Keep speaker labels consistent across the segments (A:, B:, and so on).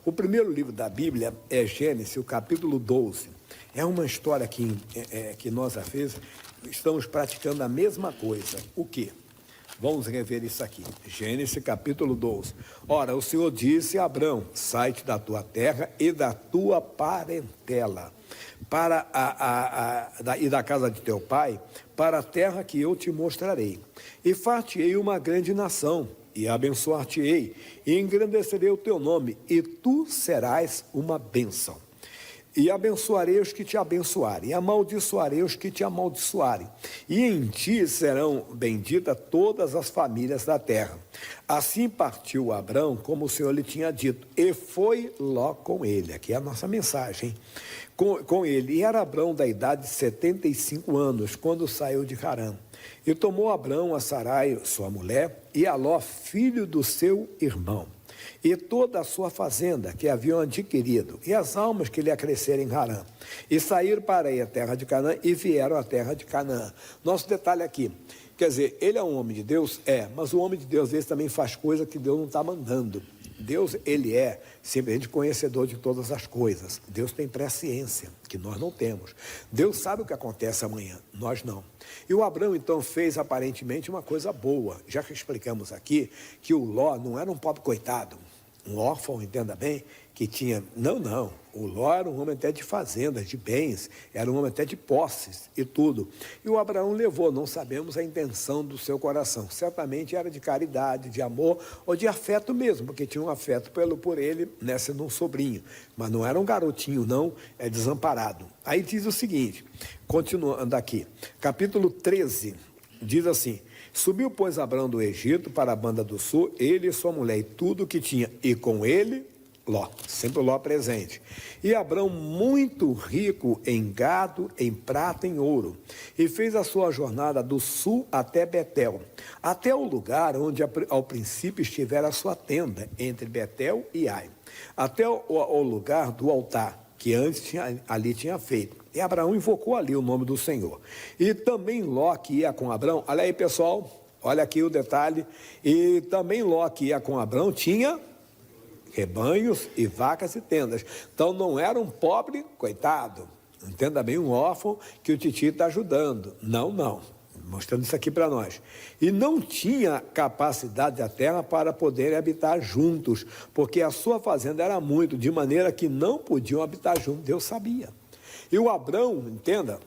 A: O primeiro livro da Bíblia é Gênesis, o capítulo 12. É uma história que nós, às vezes, estamos praticando a mesma coisa. O quê? Vamos rever isso aqui. Gênesis, capítulo 12. Ora, o Senhor disse a Abrão: sai-te da tua terra e da tua parentela, e da casa de teu pai, para a terra que eu te mostrarei. E far-te-ei uma grande nação, e abençoar-te-ei, e engrandecerei o teu nome, e tu serás uma bênção. E abençoarei os que te abençoarem, e amaldiçoarei os que te amaldiçoarem. E em ti serão benditas todas as famílias da terra. Assim partiu Abrão, como o Senhor lhe tinha dito, e foi Ló com ele. Aqui é a nossa mensagem, com ele. E era Abrão da idade de 75 anos, quando saiu de Harã. E tomou Abrão a Sarai, sua mulher, e a Ló, filho do seu irmão, e toda a sua fazenda que haviam adquirido, e as almas que lhe acresceram em Harã. E saíram para ir à terra de Canaã, e vieram à terra de Canaã. Nosso detalhe aqui, quer dizer, ele é um homem de Deus? É, mas o homem de Deus, às vezes, também faz coisa que Deus não está mandando. Deus, ele é simplesmente conhecedor de todas as coisas. Deus tem presciência, que nós não temos. Deus sabe o que acontece amanhã, nós não. E o Abrão, então, fez aparentemente uma coisa boa. Já que explicamos aqui que o Ló não era um pobre coitado, um órfão, entenda bem, que tinha... Não. O Ló era um homem até de fazendas, de bens, era um homem até de posses e tudo. E o Abraão levou, não sabemos a intenção do seu coração. Certamente era de caridade, de amor ou de afeto mesmo, porque tinha um afeto por ele, sendo um sobrinho. Mas não era um garotinho, não, é desamparado. Aí diz o seguinte, continuando aqui, capítulo 13, diz assim: subiu, pois, Abrão do Egito para a banda do sul, ele e sua mulher, e tudo o que tinha, e com ele Ló, sempre Ló presente. E Abrão, muito rico em gado, em prata, em ouro, e fez a sua jornada do sul até Betel, até o lugar onde ao princípio estivera a sua tenda, entre Betel e Ai, até o lugar do altar, que antes ali tinha feito. E Abraão invocou ali o nome do Senhor. E também Ló, que ia com Abrão, olha aí, pessoal, olha aqui o detalhe, e também Ló, que ia com Abrão, tinha rebanhos e vacas e tendas. Então não era um pobre coitado, entenda bem, um órfão que o titio está ajudando. Não, mostrando isso aqui para nós. E não tinha capacidade da terra para poderem habitar juntos, porque a sua fazenda era muito, de maneira que não podiam habitar juntos. Deus sabia. E o Abrão, entenda,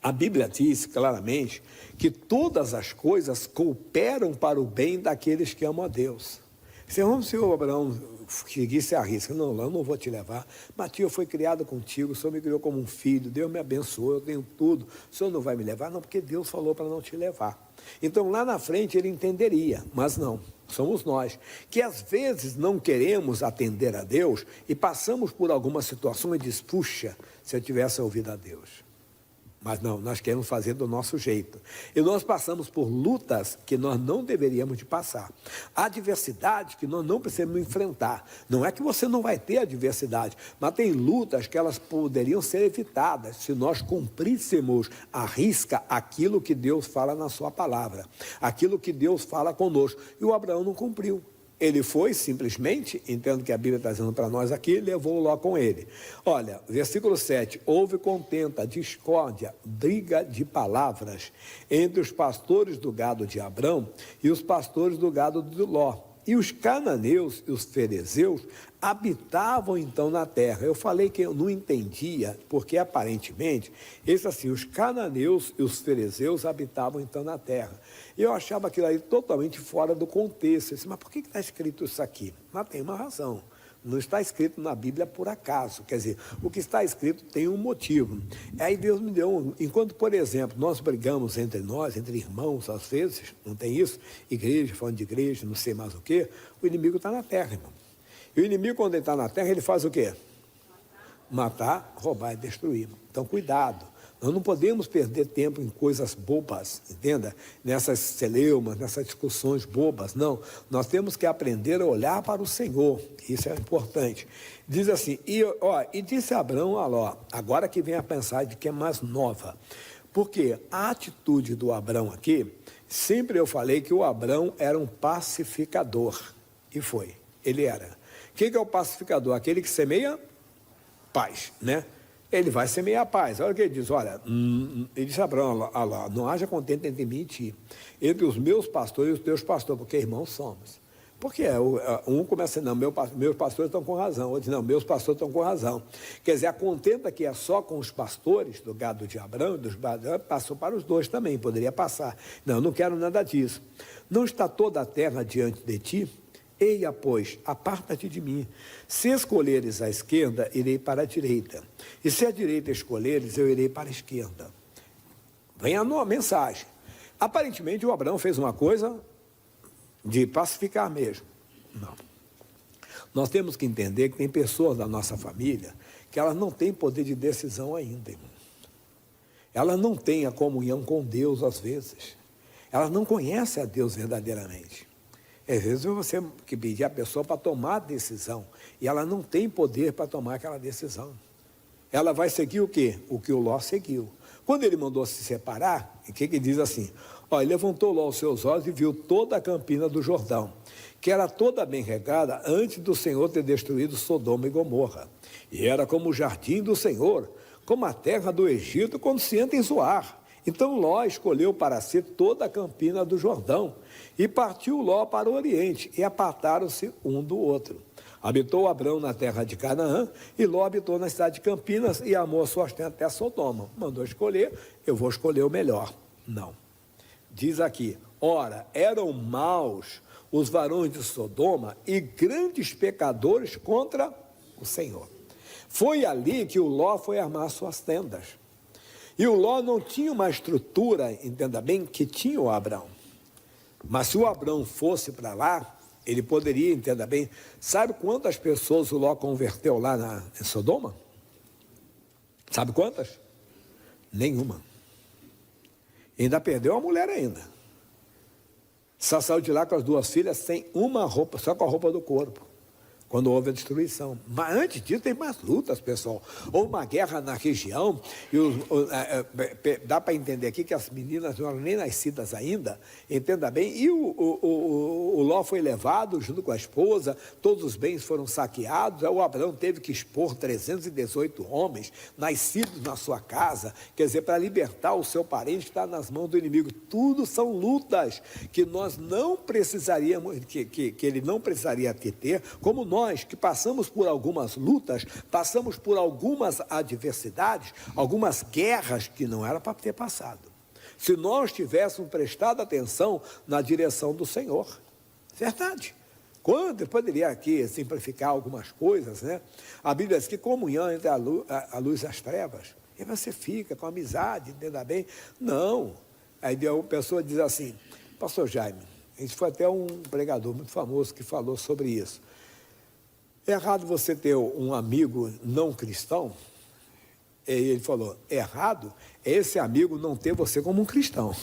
A: a Bíblia diz claramente que todas as coisas cooperam para o bem daqueles que amam a Deus. Se o Abraão seguisse a risca, não, eu não vou te levar, mas tio, eu fui criado contigo, o Senhor me criou como um filho, Deus me abençoou, eu tenho tudo, o Senhor não vai me levar? Não, porque Deus falou para não te levar. Então lá na frente ele entenderia, mas não, somos nós, que às vezes não queremos atender a Deus e passamos por alguma situação e diz, puxa, se eu tivesse ouvido a Deus. Mas não, nós queremos fazer do nosso jeito. E nós passamos por lutas que nós não deveríamos de passar. Adversidade que nós não precisamos enfrentar. Não é que você não vai ter adversidade, mas tem lutas que elas poderiam ser evitadas se nós cumpríssemos à risca aquilo que Deus fala na sua palavra. Aquilo que Deus fala conosco. E o Abraão não cumpriu. Ele foi simplesmente, entendo que a Bíblia está dizendo para nós aqui, levou Ló com ele. Olha, versículo 7, houve contenda, discórdia, briga de palavras entre os pastores do gado de Abrão e os pastores do gado de Ló. E os cananeus e os ferezeus habitavam então na terra. Eu falei que eu não entendia, porque aparentemente, os cananeus e os ferezeus habitavam então na terra. E eu achava aquilo aí totalmente fora do contexto. Eu disse, mas por que está escrito isso aqui? Mas tem uma razão. Não está escrito na Bíblia por acaso. Quer dizer, o que está escrito tem um motivo. Aí Deus me deu enquanto, por exemplo, nós brigamos entre nós, entre irmãos, às vezes, não tem isso? Igreja, falando de igreja, não sei mais o quê. O inimigo está na terra, irmão. E o inimigo, quando ele está na terra, ele faz o quê? Matar, roubar e destruir. Então, cuidado. Nós não podemos perder tempo em coisas bobas, entenda? Nessas celeumas, nessas discussões bobas, não. Nós temos que aprender a olhar para o Senhor, isso é importante. Diz assim, e disse Abrão a Ló, agora que vem a mensagem que é mais nova, porque a atitude do Abrão aqui, sempre eu falei que o Abrão era um pacificador, e foi, ele era. O que é o pacificador? Aquele que semeia paz, né? Ele vai semear a paz. Olha o que ele diz, olha, ele disse a Abraão, não haja contento entre mim e ti, entre os meus pastores e os teus pastores, porque irmãos somos. Porque um começa a dizer, não, meus pastores estão com razão, outro diz, não, meus pastores estão com razão. Quer dizer, a contenda que é só com os pastores do gado de Abraão, passou para os dois também, poderia passar. Não, não quero nada disso. Não está toda a terra diante de ti? Eia, pois, aparta-te de mim. Se escolheres a esquerda, irei para a direita. E se a direita escolheres, eu irei para a esquerda. Vem a mensagem. Aparentemente, o Abraão fez uma coisa de pacificar mesmo. Não. Nós temos que entender que tem pessoas da nossa família que elas não têm poder de decisão ainda, irmão. Elas não têm a comunhão com Deus, às vezes. Elas não conhecem a Deus verdadeiramente. Às vezes você que pedir a pessoa para tomar a decisão, e ela não tem poder para tomar aquela decisão. Ela vai seguir o quê? O que o Ló seguiu. Quando ele mandou se separar, o que diz assim? Ele levantou Ló os seus olhos e viu toda a campina do Jordão, que era toda bem regada antes do Senhor ter destruído Sodoma e Gomorra. E era como o jardim do Senhor, como a terra do Egito quando se entra em Zoar. Então Ló escolheu para si toda a campina do Jordão, e partiu Ló para o Oriente, e apartaram-se um do outro. Habitou Abrão na terra de Canaã, e Ló habitou na cidade de Campinas, e amou a sua terra até Sodoma. Mandou escolher, eu vou escolher o melhor. Não. Diz aqui, ora, eram maus os varões de Sodoma, e grandes pecadores contra o Senhor. Foi ali que o Ló foi armar suas tendas. E o Ló não tinha uma estrutura, entenda bem, que tinha o Abrão. Mas se o Abrão fosse para lá, ele poderia, entenda bem, sabe quantas pessoas o Ló converteu lá em Sodoma? Sabe quantas? Nenhuma. E ainda perdeu a mulher ainda. Só saiu de lá com as duas filhas sem uma roupa, só com a roupa do corpo, quando houve a destruição. Mas antes disso tem mais lutas, pessoal. Houve uma guerra na região, e dá para entender aqui que as meninas não eram nem nascidas ainda, entenda bem, e o Ló foi levado junto com a esposa, todos os bens foram saqueados, o Abraão teve que expor 318 homens, nascidos na sua casa, quer dizer, para libertar o seu parente que está nas mãos do inimigo. Tudo são lutas que nós não precisaríamos, que ele não precisaria ter, como nós que passamos por algumas lutas, passamos por algumas adversidades, algumas guerras que não era para ter passado. Se nós tivéssemos prestado atenção na direção do Senhor. Verdade. Quando poderia aqui simplificar algumas coisas, né? A Bíblia diz que comunhão entre a luz e as trevas. E você fica com amizade, entenda bem. Não. Aí a pessoa diz assim, pastor Jaime, a gente foi até um pregador muito famoso que falou sobre isso. É errado você ter um amigo não cristão? E ele falou, errado é esse amigo não ter você como um cristão.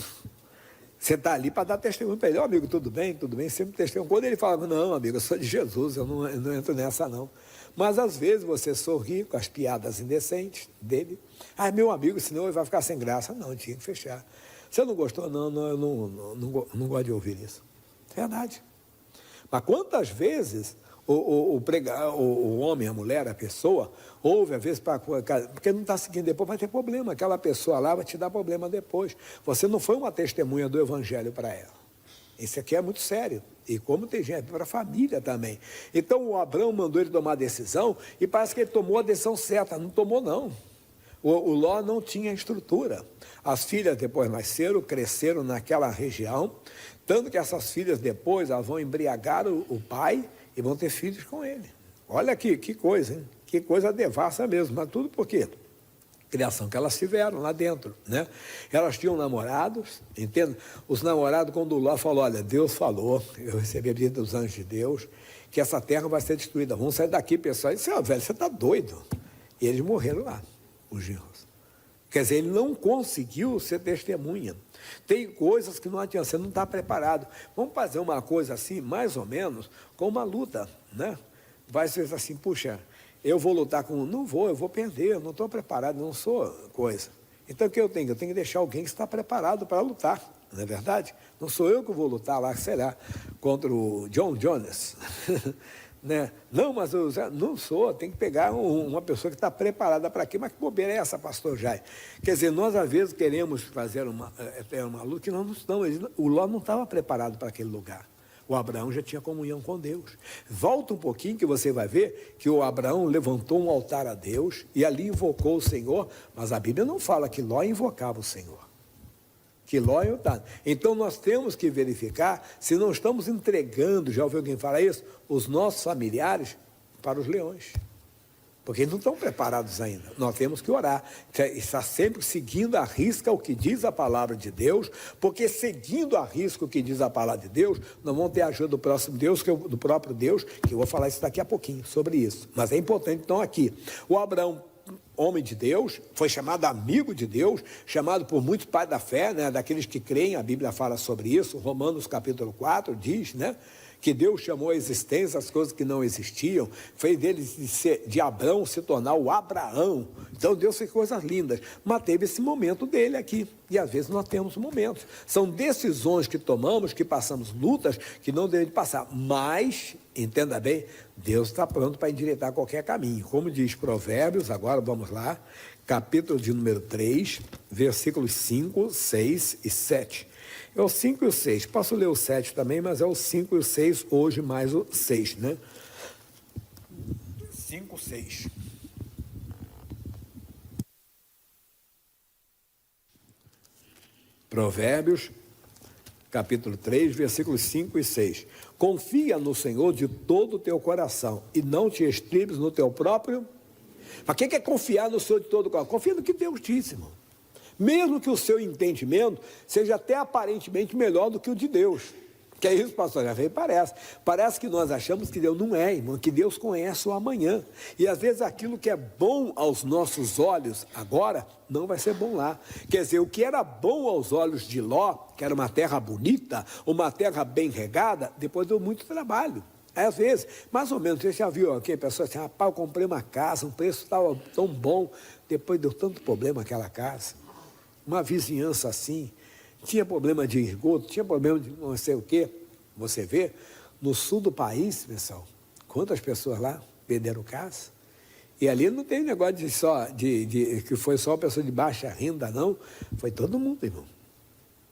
A: Você está ali para dar testemunho para ele. Amigo, tudo bem, sempre testemunho. Quando ele falava, não, amigo, eu sou de Jesus, eu não entro nessa não. Mas às vezes você sorri com as piadas indecentes dele. Meu amigo, senão ele vai ficar sem graça. Não, tinha que fechar. Você não gostou? Não, eu não gosto de ouvir isso. Verdade. Mas quantas vezes o homem, a mulher, a pessoa, ouve, às vezes, porque não está seguindo depois, vai ter problema. Aquela pessoa lá vai te dar problema depois. Você não foi uma testemunha do Evangelho para ela. Isso aqui é muito sério. E como tem gente para a família também. Então, o Abrão mandou ele tomar a decisão e parece que ele tomou a decisão certa. Não tomou, não. O Ló não tinha estrutura. As filhas depois nasceram, cresceram naquela região, tanto que essas filhas depois elas vão embriagar o pai e vão ter filhos com ele. Olha aqui, que coisa, hein? Que coisa devassa mesmo, mas tudo por quê? Criação que elas tiveram lá dentro, né? Elas tinham namorados, entende? Os namorados, quando o Ló falou, olha, Deus falou, eu recebi a visita dos anjos de Deus, que essa terra vai ser destruída, vamos sair daqui, pessoal. Ele disse, velho, você está doido. E eles morreram lá, os genros. Quer dizer, ele não conseguiu ser testemunha. Tem coisas que não adianta, você não está preparado. Vamos fazer uma coisa assim, mais ou menos, com uma luta, né? Vai ser assim, puxa, eu vou lutar com... Não vou, eu vou perder, eu não estou preparado, não sou coisa. Então, o que eu tenho? Eu tenho que deixar alguém que está preparado para lutar, não é verdade? Não sou eu que vou lutar lá, sei lá, contra o John Jones. né? Não, mas eu não sou, tem que pegar uma pessoa que está preparada para aquilo. Mas que bobeira é essa, pastor Jair? Quer dizer, nós às vezes queremos fazer uma luta que nós não estamos. O Ló não estava preparado para aquele lugar. O Abraão já tinha comunhão com Deus. Volta um pouquinho que você vai ver que o Abraão levantou um altar a Deus e ali invocou o Senhor, mas a Bíblia não fala que Ló invocava o Senhor. Que Ló é otado. Então nós temos que verificar se não estamos entregando, já ouviu alguém falar isso, os nossos familiares para os leões. Porque eles não estão preparados ainda. Nós temos que orar. Está sempre seguindo à risca o que diz a palavra de Deus, porque seguindo à risca o que diz a palavra de Deus, nós vamos ter a ajuda do próximo Deus, do próprio Deus, que eu vou falar isso daqui a pouquinho, sobre isso. Mas é importante, então, aqui. O Abraão, homem de Deus, foi chamado amigo de Deus, chamado por muitos pais da fé, né, daqueles que creem, a Bíblia fala sobre isso, Romanos capítulo 4 diz, né, que Deus chamou à existência as coisas que não existiam, fez dele, de Abrão, se tornar o Abraão. Então Deus fez coisas lindas, mas teve esse momento dele aqui, e às vezes nós temos momentos, são decisões que tomamos, que passamos lutas, que não devemos passar, mas, entenda bem, Deus está pronto para endireitar qualquer caminho, como diz Provérbios, agora vamos lá, capítulo de número 3, versículos 5, 6 e 7. É o 5 e o 6. Posso ler o 7 também, mas é o 5 e o 6, hoje mais o 6, né? 5, 6. Provérbios, capítulo 3, versículos 5 e 6. Confia no Senhor de todo o teu coração e não te estribes no teu próprio. Mas quem quer confiar no Senhor de todo o coração? Confia no que Deus disse, irmão. Mesmo que o seu entendimento seja até aparentemente melhor do que o de Deus. Que é isso, pastor? Já veio, parece. Parece que nós achamos que Deus não é, irmão, que Deus conhece o amanhã. E às vezes aquilo que é bom aos nossos olhos agora, não vai ser bom lá. Quer dizer, o que era bom aos olhos de Ló, que era uma terra bonita, uma terra bem regada, depois deu muito trabalho. Às vezes, mais ou menos, você já viu aqui, a pessoa assim, rapaz, eu comprei uma casa, um preço estava tão bom, depois deu tanto problema aquela casa. Uma vizinhança assim, tinha problema de esgoto, tinha problema de não sei o quê. Você vê, no sul do país, pessoal, quantas pessoas lá perderam casa? E ali não tem negócio que foi só uma pessoa de baixa renda, não. Foi todo mundo, irmão.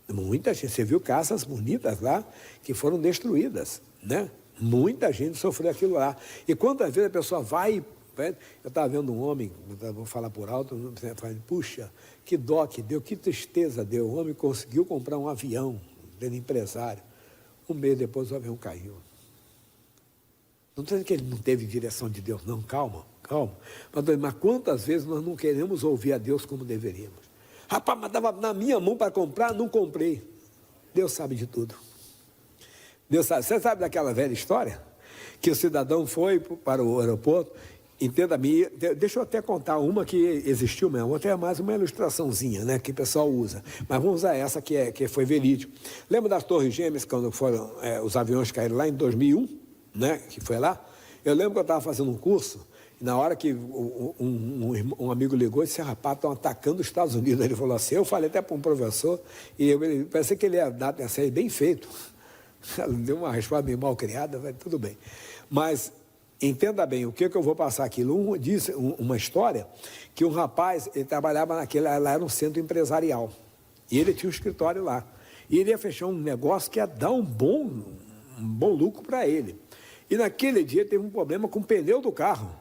A: Muita gente, você viu casas bonitas lá que foram destruídas, né? Muita gente sofreu aquilo lá. E quantas vezes a pessoa vai... Eu estava vendo um homem, vou falar por alto, falando, puxa, que dó que deu, que tristeza deu. O homem conseguiu comprar um avião, ele empresário. Um mês depois o avião caiu. Não estou dizendo que ele não teve direção de Deus, não, calma. Mas quantas vezes nós não queremos ouvir a Deus como deveríamos? Rapaz, mas estava na minha mão para comprar, não comprei. Deus sabe de tudo. Deus sabe. Você sabe daquela velha história? Que o cidadão foi para o aeroporto. Entenda-me, deixa eu até contar uma que existiu mesmo, até mais uma ilustraçãozinha, né, que o pessoal usa, mas vamos usar essa que foi verídico. Lembra das Torres Gêmeas, quando foram, os aviões caíram lá em 2001, né, que foi lá? Eu lembro que eu estava fazendo um curso, e na hora que um amigo ligou e disse, rapaz, estão atacando os Estados Unidos. Ele falou assim, eu falei até para um professor, e ele pensei que ele ia dar atenção, bem feito. Deu uma resposta meio mal criada, mas tudo bem. Mas... entenda bem, o que eu vou passar aqui? Diz uma história que um rapaz, ele trabalhava lá era um centro empresarial, e ele tinha um escritório lá, e ele ia fechar um negócio que ia dar um bom lucro para ele. E naquele dia teve um problema com o pneu do carro.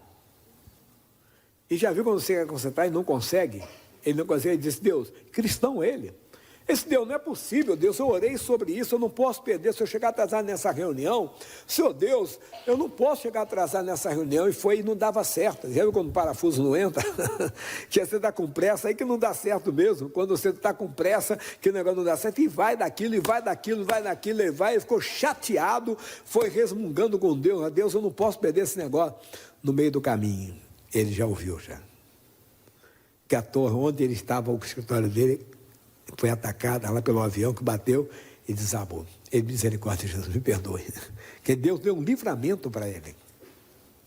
A: E já viu quando você quer concentrar e não consegue? Ele não consegue, ele disse, Deus, cristão ele. Esse Deus, não é possível, Deus, eu orei sobre isso, eu não posso perder, se eu chegar atrasado nessa reunião, Senhor Deus, eu não posso chegar atrasado nessa reunião, e não dava certo. Já viu quando o parafuso não entra? Que você está com pressa, aí que não dá certo mesmo, quando você está com pressa, que o negócio não dá certo, e vai daquilo, e vai, ficou chateado, foi resmungando com Deus, Deus, eu não posso perder esse negócio. No meio do caminho, ele já ouviu, que a torre onde ele estava, o escritório dele, foi atacada lá pelo avião que bateu e desabou. Ele, misericórdia, Jesus, me perdoe. Que Deus deu um livramento para ele.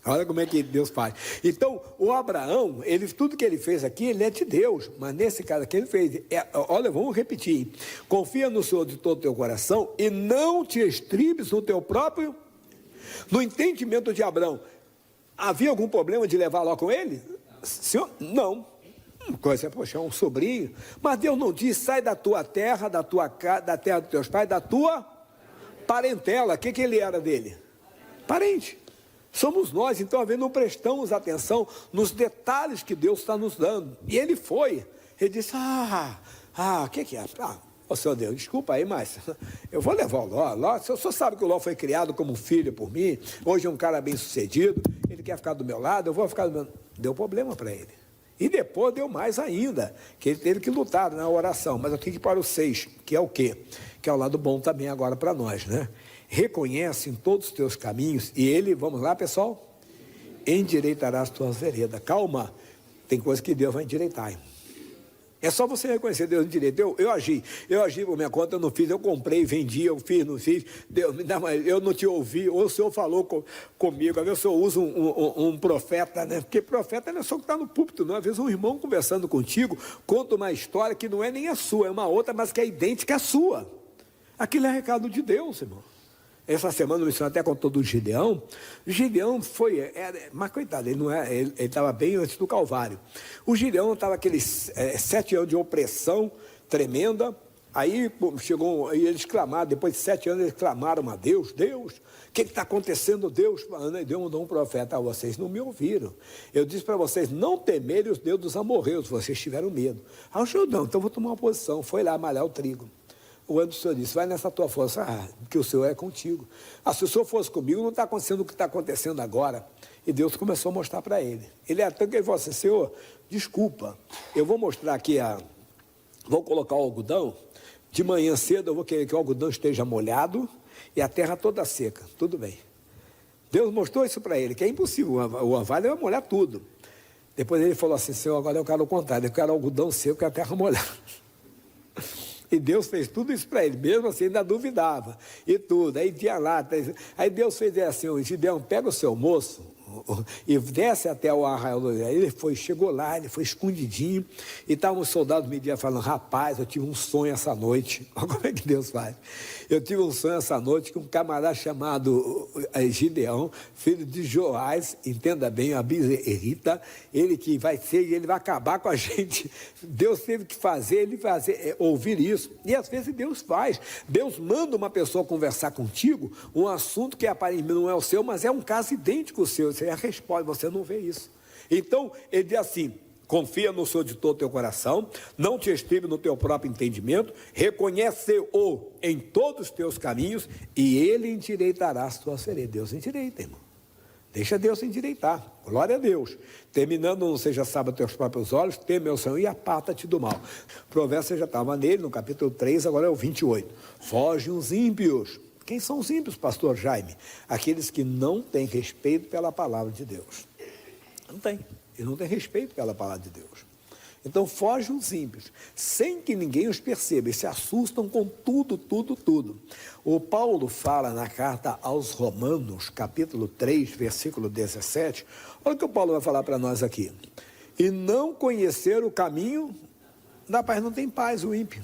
A: Olha como é que Deus faz. Então, o Abraão, tudo que ele fez aqui, ele é de Deus. Mas nesse caso aqui, ele fez... olha, vamos repetir. Confia no Senhor de todo o teu coração e não te estribes no teu próprio... No entendimento de Abraão, havia algum problema de levar Ló com ele? Senhor, não. Coisa, poxa, é um sobrinho. Mas Deus não diz, sai da tua terra, da tua casa, da terra dos teus pais, da tua parentela. O que ele era dele? Parente. Somos nós, então, às vezes não prestamos atenção nos detalhes que Deus está nos dando. E ele foi. Ele disse, o que é? Ô Senhor Deus, desculpa aí, mas eu vou levar o Ló. O senhor sabe que o Ló foi criado como filho por mim, hoje é um cara bem sucedido, ele quer ficar do meu lado, eu vou ficar do meu lado. Deu problema para ele. E depois deu mais ainda, que ele teve que lutar na oração. Mas eu tenho que ir para o 6, que é o quê? Que é o lado bom também agora para nós, né? Reconhece em todos os teus caminhos, e ele, vamos lá pessoal, endireitará as tuas veredas. Calma, tem coisa que Deus vai endireitar, hein? É só você reconhecer Deus direito. Eu agi por minha conta, eu não fiz, eu comprei, vendi, eu fiz, não fiz, Deus, eu não te ouvi, ou o Senhor falou comigo, às vezes o Senhor usa um profeta, né? Porque profeta não é só que está no púlpito, não. Às vezes um irmão conversando contigo, conta uma história que não é nem a sua, é uma outra, mas que é idêntica à sua. Aquilo é recado de Deus, irmão. Essa semana o senhor até contou do Gideão. O Gideão mas coitado, ele estava bem antes do Calvário. O Gideão estava aqueles 7 anos de opressão tremenda. Aí chegou, e eles clamaram, depois de 7 anos, eles clamaram a Deus, Deus, o que está acontecendo, Deus? E Deus mandou um profeta, vocês não me ouviram. Eu disse para vocês não temerem os deuses dos amorreus, vocês tiveram medo. Aí o senhor, não, então vou tomar uma posição. Foi lá malhar o trigo. O anjo do Senhor disse, vai nessa tua força, que o Senhor é contigo. Se o Senhor fosse comigo, não está acontecendo o que está acontecendo agora. E Deus começou a mostrar para ele. Ele até que ele falou assim, Senhor, desculpa, eu vou mostrar aqui, vou colocar o algodão, de manhã cedo eu vou querer que o algodão esteja molhado e a terra toda seca, tudo bem. Deus mostrou isso para ele, que é impossível, o orvalho vai molhar tudo. Depois ele falou assim, Senhor, agora eu quero o contrário, eu quero algodão seco e a terra molhada. E Deus fez tudo isso para ele, mesmo assim ainda duvidava, e tudo, aí tinha lá, aí Deus fez assim, Gideão, pega o seu moço, e desce até o arraial do Israel. Ele chegou lá, ele foi escondidinho, e estavam os soldados me falando, rapaz, eu tive um sonho essa noite. Olha como é que Deus faz. Eu tive um sonho essa noite que um camarada chamado Gideão, filho de Joás, entenda bem, a Bizerita, ele que vai ser, e ele vai acabar com a gente. Deus teve que ouvir isso, e às vezes Deus faz. Deus manda uma pessoa conversar contigo, um assunto que aparentemente não é o seu, mas é um caso idêntico ao seu. Você responde, você não vê isso. Então, ele diz assim, confia no Senhor de todo o teu coração, não te estribe no teu próprio entendimento, reconhece-o em todos os teus caminhos, e ele endireitará as tuas veredas. Deus endireita, irmão. Deixa Deus endireitar. Glória a Deus. Terminando, não seja sábado teus próprios olhos, teme ao Senhor e aparta-te do mal. Provérbios, você já estava nele, no capítulo 3, agora é o 28. Foge os ímpios. Quem são os ímpios, pastor Jaime? Aqueles que não têm respeito pela palavra de Deus. Não tem. Eles não têm respeito pela palavra de Deus. Então, fogem os ímpios, sem que ninguém os perceba, e se assustam com tudo. O Paulo fala na carta aos Romanos, capítulo 3, versículo 17, olha o que o Paulo vai falar para nós aqui. E não conhecer o caminho, não tem paz o ímpio.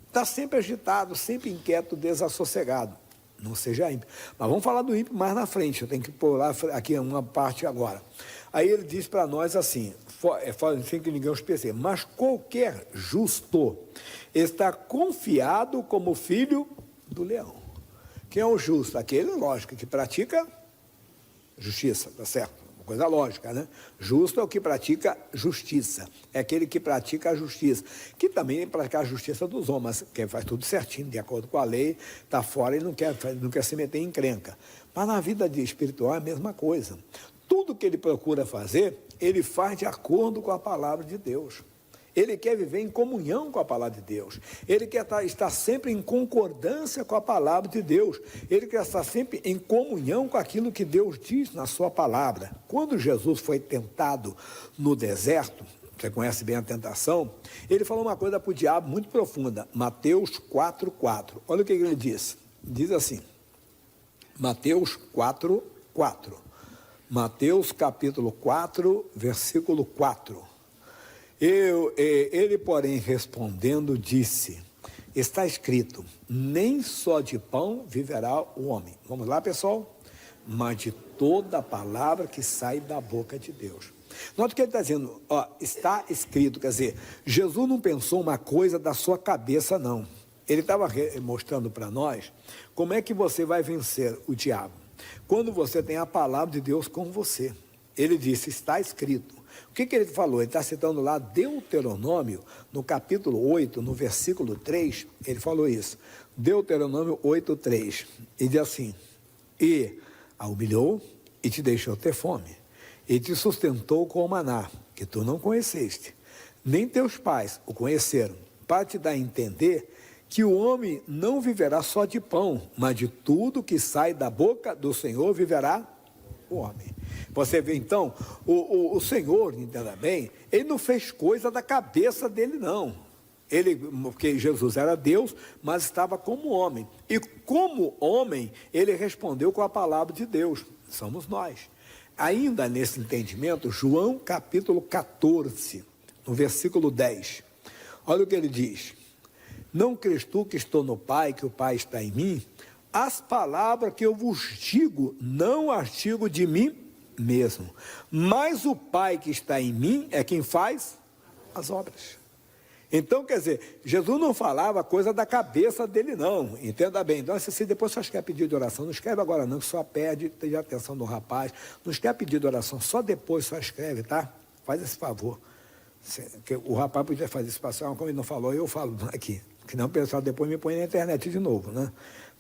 A: Está sempre agitado, sempre inquieto, desassossegado. Não seja ímpio. Mas vamos falar do ímpio mais na frente, eu tenho que pôr lá aqui uma parte agora. Aí ele diz para nós assim, sem que ninguém os perceba, mas qualquer justo está confiado como filho do leão. Quem é o justo? Aquele, lógico, que pratica justiça, tá certo? Uma coisa lógica, né? Justo é o que pratica justiça, é aquele que pratica a justiça, que também é praticar a justiça dos homens, que faz tudo certinho, de acordo com a lei, está fora e não quer se meter em encrenca. Mas na vida espiritual é a mesma coisa. Tudo que ele procura fazer, ele faz de acordo com a palavra de Deus. Ele quer viver em comunhão com a palavra de Deus. Ele quer estar sempre em concordância com a palavra de Deus. Ele quer estar sempre em comunhão com aquilo que Deus diz na sua palavra. Quando Jesus foi tentado no deserto, você conhece bem a tentação, ele falou uma coisa para o diabo muito profunda. Mateus 4,4. Olha o que ele diz. Diz assim, Mateus 4,4. Mateus capítulo 4, versículo 4. Ele, porém, respondendo, disse, está escrito, nem só de pão viverá o homem. Vamos lá, pessoal? mas de toda a palavra que sai da boca de Deus. Nota que ele está dizendo, ó, está escrito, quer dizer, Jesus não pensou uma coisa da sua cabeça, não. Ele estava mostrando para nós como é que você vai vencer o diabo. Quando você tem a palavra de Deus com você. Ele disse, está escrito. O que ele falou? Ele está citando lá Deuteronômio, no capítulo 8, no versículo 3, ele falou isso. Deuteronômio 8, 3. E diz assim, e a humilhou e te deixou ter fome, e te sustentou com o maná, que tu não conheceste, nem teus pais o conheceram, para te dar a entender que o homem não viverá só de pão, mas de tudo que sai da boca do Senhor viverá o homem. Você vê então, o Senhor, entenda bem, ele não fez coisa da cabeça dele não. Porque Jesus era Deus, mas estava como homem. E como homem, ele respondeu com a palavra de Deus. Somos nós. Ainda nesse entendimento, João capítulo 14, no versículo 10. Olha o que ele diz. Não crês tu que estou no Pai, que o Pai está em mim? As palavras que eu vos digo, não as digo de mim mesmo. Mas o Pai que está em mim é quem faz as obras. Então, quer dizer, Jesus não falava coisa da cabeça dele, não. Entenda bem. Então, se depois você quer pedir de oração, não escreve agora não, que só perde, tenha atenção do rapaz. Não quer pedir de oração, só depois só escreve, tá? Faz esse favor. O rapaz podia fazer isso para como ele não falou, eu falo aqui. Que não o pessoal depois me põe na internet de novo, né?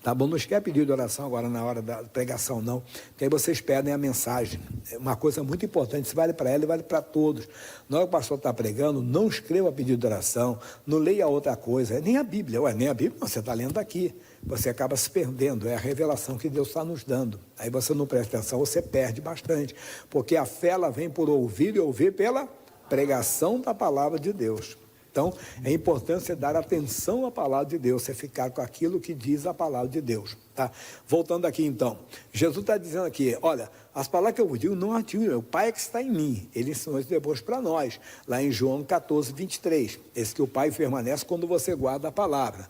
A: Tá bom? Não esquece pedir de oração agora na hora da pregação, não. Porque aí vocês perdem a mensagem. É uma coisa muito importante, isso vale para ela e vale para todos. Na hora que o pastor está pregando, não escreva pedido de oração, não leia outra coisa, nem a Bíblia. Ué, nem a Bíblia, você está lendo aqui. Você acaba se perdendo, é a revelação que Deus está nos dando. Aí você não presta atenção, você perde bastante. Porque a fé, ela vem por ouvir e ouvir pela pregação da palavra de Deus. Então, é importante você dar atenção à palavra de Deus, você ficar com aquilo que diz a palavra de Deus, tá? Voltando aqui, então, Jesus está dizendo aqui, olha, as palavras que eu vos digo, não as digo, o Pai é que está em mim. Ele ensinou isso depois para nós, lá em João 14, 23, esse que o Pai permanece quando você guarda a palavra.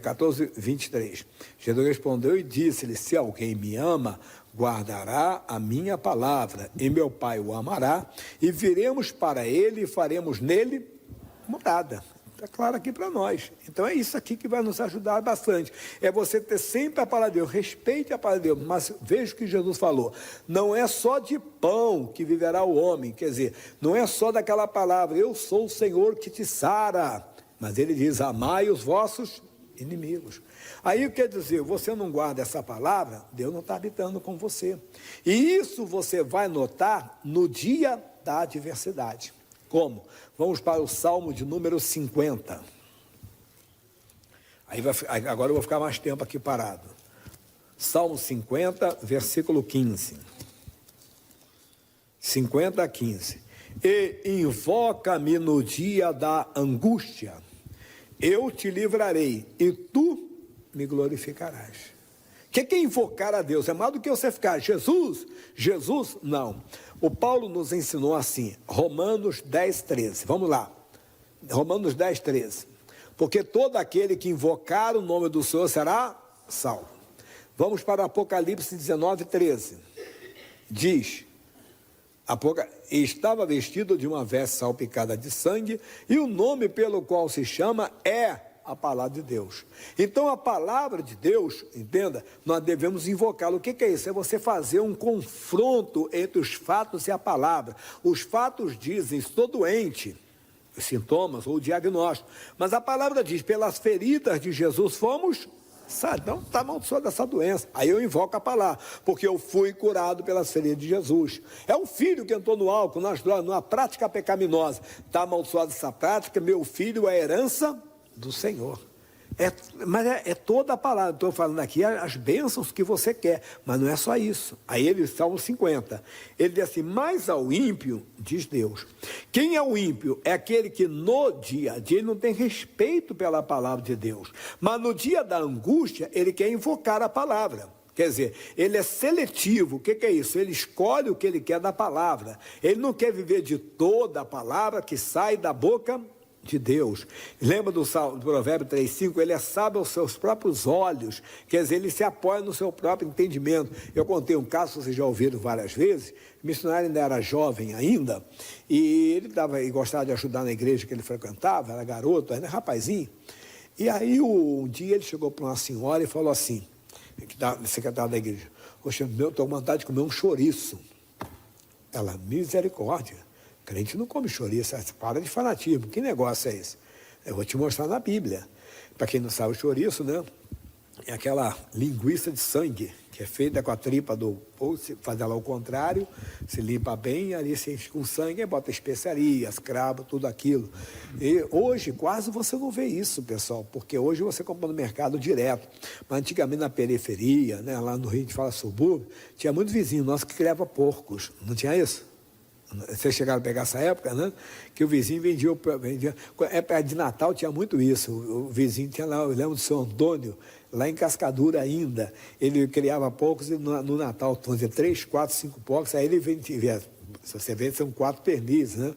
A: 14, 23. Jesus respondeu e disse-lhe, se alguém me ama, guardará a minha palavra, e meu Pai o amará, e viremos para ele e faremos nele morada. Está claro aqui para nós. Então é isso aqui que vai nos ajudar bastante. É você ter sempre a palavra de Deus, respeite a palavra de Deus, mas veja o que Jesus falou. Não é só de pão que viverá o homem, quer dizer, não é só daquela palavra, eu sou o Senhor que te sara, mas ele diz, amai os vossos inimigos. Aí quer dizer, você não guarda essa palavra, Deus não está habitando com você. E isso você vai notar no dia da adversidade. Como? Vamos para o Salmo de número 50. Agora eu vou ficar mais tempo aqui parado. Salmo 50, versículo 15. 50 a 15. E invoca-me no dia da angústia, eu te livrarei, e tu me glorificarás. O que é invocar a Deus? É mais do que você ficar, Jesus, não. O Paulo nos ensinou assim, Romanos 10, 13. Vamos lá, Romanos 10, 13. Porque todo aquele que invocar o nome do Senhor será salvo. Vamos para Apocalipse 19, 13. Diz, estava vestido de uma veste salpicada de sangue, e o nome pelo qual se chama é a palavra de Deus. Então a palavra de Deus, entenda, nós devemos invocá-la. O que é isso? É você fazer um confronto entre os fatos e a palavra. Os fatos dizem, estou doente, os sintomas ou o diagnóstico, mas a palavra diz, pelas feridas de Jesus fomos sarados. Então está amaldiçoado dessa doença. Aí eu invoco a palavra, porque eu fui curado pelas feridas de Jesus. É um filho que entrou no álcool, nas drogas, numa prática pecaminosa, está amaldiçoado essa prática, meu filho é herança do Senhor. Mas é toda a palavra, estou falando aqui as bênçãos que você quer, mas não é só isso. Aí ele, Salmo 50, ele diz assim, mas ao ímpio, diz Deus, quem é o ímpio? É aquele que no dia a dia ele não tem respeito pela palavra de Deus, mas no dia da angústia ele quer invocar a palavra. Quer dizer, ele é seletivo. O que é isso? Ele escolhe o que ele quer da palavra. Ele não quer viver de toda a palavra que sai da boca de Deus. Lembra do Provérbio 3,5? Ele é sábio aos seus próprios olhos, quer dizer, ele se apoia no seu próprio entendimento. Eu contei um caso, vocês já ouviram várias vezes, o missionário ainda era jovem ainda, e ele gostava de ajudar na igreja que ele frequentava, era garoto, ainda rapazinho, e aí um dia ele chegou para uma senhora e falou assim, que estava secretário da igreja, poxa, eu estou com vontade de comer um chouriço. Ela, misericórdia, crente não come chouriço, para de fanatismo, que negócio é esse? Eu vou te mostrar na Bíblia. Para quem não sabe o chouriço, né? É aquela linguiça de sangue, que é feita com a tripa do porco, se faz ela ao contrário, se limpa bem, ali se enche com sangue, bota especiarias, cravo, tudo aquilo. E hoje quase você não vê isso, pessoal, porque hoje você compra no mercado direto. Mas antigamente na periferia, né, lá no Rio a gente fala subúrbio, tinha muitos vizinhos nossos que criavam porcos, não tinha isso? Vocês chegaram a pegar essa época, né? Que o vizinho vendia. Época de Natal tinha muito isso. O vizinho tinha lá, eu lembro do seu Antônio, lá em Cascadura ainda. Ele criava porcos e no Natal fazia 3, 4, 5 porcos, aí ele vendia. Se você vê, são 4 pernizes, né?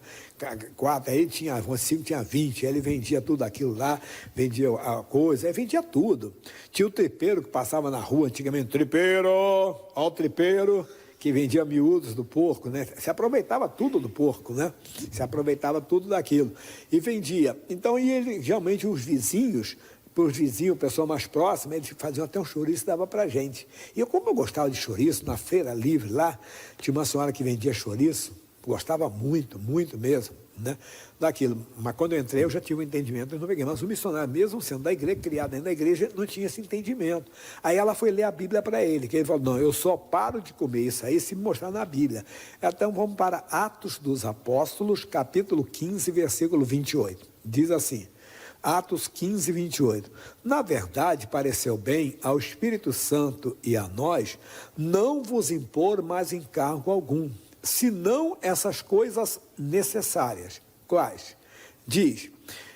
A: 4, aí tinha 5, tinha 20, aí ele vendia tudo aquilo lá, vendia a coisa, aí vendia tudo. Tinha o tripeiro que passava na rua antigamente, tripeiro, ó o tripeiro, que vendia miúdos do porco, né? Se aproveitava tudo do porco, né? Se aproveitava tudo daquilo. E vendia. Então, e ele, geralmente, os vizinhos, para os vizinhos, pessoa mais próxima, eles faziam até um chouriço e dava para a gente. E como eu gostava de chouriço, na feira livre lá, tinha uma senhora que vendia chouriço, gostava muito, muito mesmo, né? Daquilo. Mas quando eu entrei, eu já tive um entendimento, eu não peguei. Mas o missionário, mesmo sendo da igreja, criado dentro da igreja, não tinha esse entendimento. Aí ela foi ler a Bíblia para ele, que ele falou, não, eu só paro de comer isso aí se me mostrar na Bíblia. Então vamos para Atos dos Apóstolos, capítulo 15, versículo 28. Diz assim, Atos 15, 28. Na verdade, pareceu bem ao Espírito Santo e a nós não vos impor mais encargo algum, senão essas coisas necessárias. Quais? Diz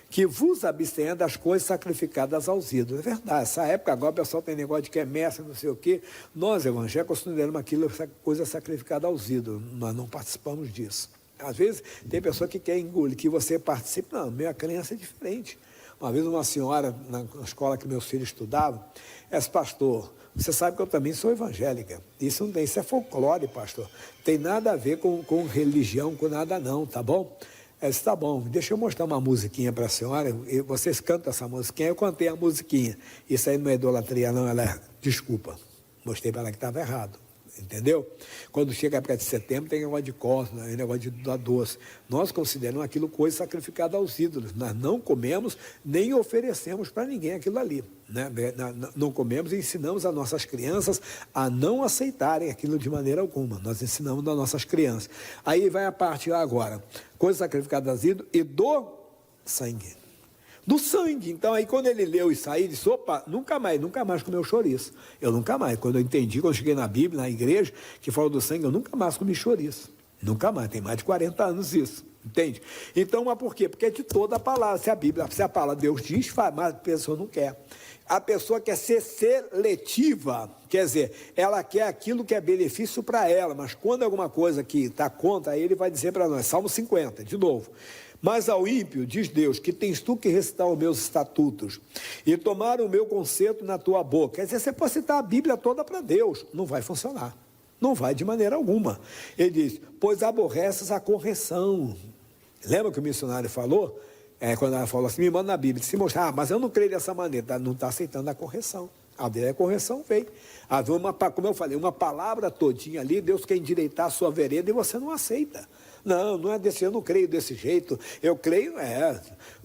A: que vos abstenha das coisas sacrificadas aos ídolos. É verdade, essa época agora o pessoal tem negócio de quermesse, não sei o quê. Nós, evangélicos, consideramos aquilo coisa sacrificada aos ídolos. Nós não participamos disso. Às vezes, tem pessoa que quer engolir, que você participe. Não, minha crença é diferente. Uma vez uma senhora, na escola que meus filhos estudavam, esse pastor, você sabe que eu também sou evangélica. Isso não tem, isso é folclore, pastor. Tem nada a ver com religião, com nada não, tá bom? Tá bom, deixa eu mostrar uma musiquinha para a senhora, e vocês cantam essa musiquinha, eu cantei a musiquinha. Isso aí não é idolatria não, ela é, desculpa, mostrei para ela que estava errado. Entendeu? Quando chega a época de setembro, tem negócio de cosmo, negócio de dar doce. Nós consideramos aquilo coisa sacrificada aos ídolos. Nós não comemos, nem oferecemos para ninguém aquilo ali. Né? Não comemos e ensinamos as nossas crianças a não aceitarem aquilo de maneira alguma. Nós ensinamos as nossas crianças. Aí vai a parte lá agora. Coisa sacrificada aos ídolos e do sangue. Do sangue. Então, aí quando ele leu isso aí, ele disse, opa, nunca mais comeu chouriço. Eu nunca mais. Quando eu entendi, quando eu cheguei na Bíblia, na igreja, que falou do sangue, eu nunca mais comi chouriço. Nunca mais. Tem mais de 40 anos isso. Entende? Então, mas por quê? Porque é de toda a palavra. Se a palavra Deus diz, faz, mas a pessoa não quer. A pessoa quer ser seletiva, quer dizer, ela quer aquilo que é benefício para ela, mas quando é alguma coisa que está contra, aí ele vai dizer para nós, Salmo 50, de novo. Mas ao ímpio, diz Deus, que tens tu que recitar os meus estatutos e tomar o meu conserto na tua boca. Quer dizer, você pode citar a Bíblia toda para Deus, não vai funcionar. Não vai de maneira alguma. Ele diz, pois aborreces a correção. Lembra que o missionário falou? Quando ela falou assim, me manda na Bíblia, se mostrar, mas eu não creio dessa maneira, não está aceitando a correção. A dele a correção veio. Havia como eu falei, uma palavra todinha ali, Deus quer endireitar a sua vereda e você não aceita. Não é desse, eu não creio desse jeito, eu creio,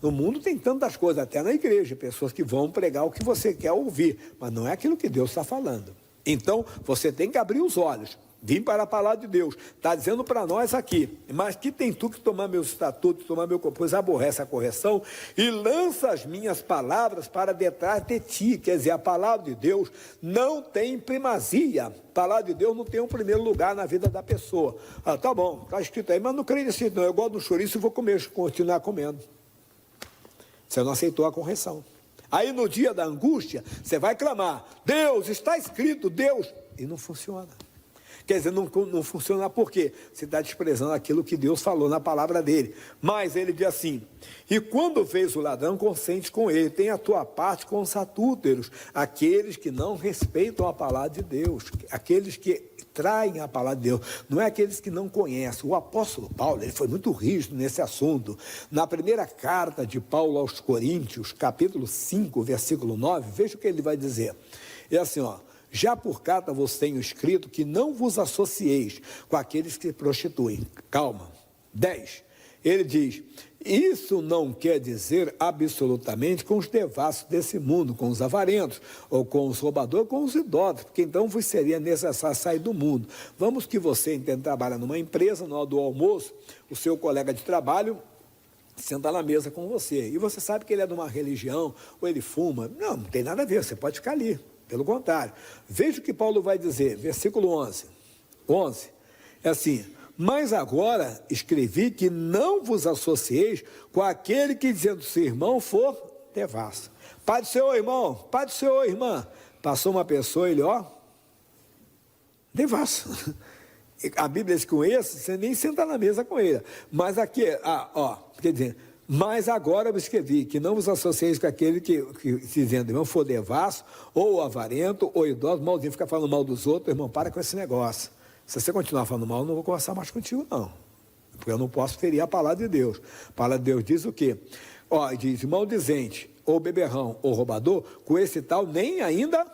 A: no mundo tem tantas coisas, até na igreja, pessoas que vão pregar o que você quer ouvir, mas não é aquilo que Deus está falando. Então, você tem que abrir os olhos, vim para a palavra de Deus, está dizendo para nós aqui, mas que tem tu que tomar meus estatutos, tomar meu corpo, pois aborrece a correção e lança as minhas palavras para detrás de ti, quer dizer, a palavra de Deus não tem primazia, a palavra de Deus não tem um primeiro lugar na vida da pessoa. Tá bom, está escrito aí, mas não creio assim, não, eu gosto do chouriço e vou continuar comendo. Você não aceitou a correção. Aí no dia da angústia, você vai clamar, Deus, está escrito, Deus, e não funciona. Quer dizer, não funciona por quê? Você está desprezando aquilo que Deus falou na palavra dele. Mas ele diz assim: e quando vês o ladrão, consente com ele, tem a tua parte com os adúlteros, aqueles que não respeitam a palavra de Deus, aqueles que traem a palavra de Deus, não é aqueles que não conhecem. O apóstolo Paulo, ele foi muito rígido nesse assunto. Na primeira carta de Paulo aos Coríntios, capítulo 5, versículo 9, veja o que ele vai dizer. É assim, ó: já por carta vos tenho escrito que não vos associeis com aqueles que se prostituem. Calma. 10. Ele diz: isso não quer dizer absolutamente com os devassos desse mundo, com os avarentos, ou com os roubadores, com os idólatras, porque então vos seria necessário sair do mundo. Vamos que você entende, trabalha numa empresa, na hora do almoço, o seu colega de trabalho senta na mesa com você, e você sabe que ele é de uma religião, ou ele fuma. Não tem nada a ver, você pode ficar ali. Pelo contrário, veja o que Paulo vai dizer, versículo 11, é assim: mas agora escrevi que não vos associeis com aquele que, dizendo seu irmão, for devasso. Pai do Senhor, irmão, pai do Senhor, irmã. Passou uma pessoa, ele, ó, devasso. A Bíblia diz que com esse, você nem senta na mesa com ele. Mas aqui, quer dizer, mas agora eu escrevi que não vos associeis com aquele que dizendo, irmão, for devasso, ou avarento, ou idoso, malzinho, fica falando mal dos outros. Irmão, para com esse negócio. Se você continuar falando mal, eu não vou conversar mais contigo, não. Porque eu não posso ferir a palavra de Deus. A palavra de Deus diz o quê? Diz, maldizente, ou beberrão, ou roubador, com esse tal nem ainda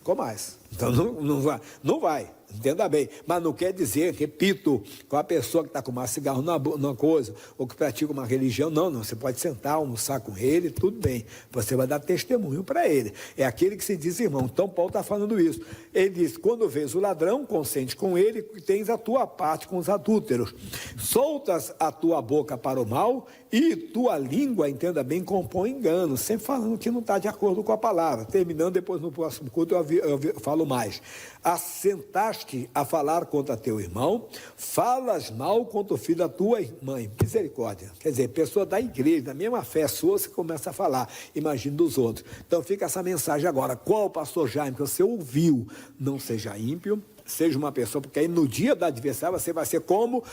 A: comais. Então não vai. Entenda bem, mas não quer dizer, repito, com a pessoa que está com um cigarro numa coisa, ou que pratica uma religião, não, você pode sentar, almoçar com ele, tudo bem, você vai dar testemunho para ele, é aquele que se diz irmão. Então Paulo está falando isso, ele diz: quando vês o ladrão, consente com ele, tens a tua parte com os adúlteros, soltas a tua boca para o mal, e tua língua, entenda bem, compõe engano, sempre falando que não está de acordo com a palavra. Terminando, depois no próximo culto eu falo mais. Assentaste a falar contra teu irmão, falas mal contra o filho da tua mãe. Misericórdia. Quer dizer, pessoa da igreja, da mesma fé sua, você começa a falar, imagina dos outros. Então fica essa mensagem agora. Qual, pastor Jaime, que você ouviu? Não seja ímpio, seja uma pessoa, porque aí no dia da adversária você vai ser como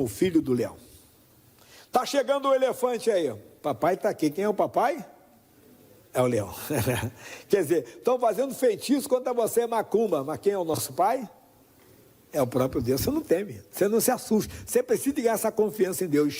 A: o filho do leão. Está chegando o elefante aí. Papai está aqui. Quem é o papai? É o leão. Quer dizer, estão fazendo feitiço contra você, macumba. Mas quem é o nosso pai? É o próprio Deus. Você não teme, você não se assusta. Você precisa ganhar essa confiança em Deus.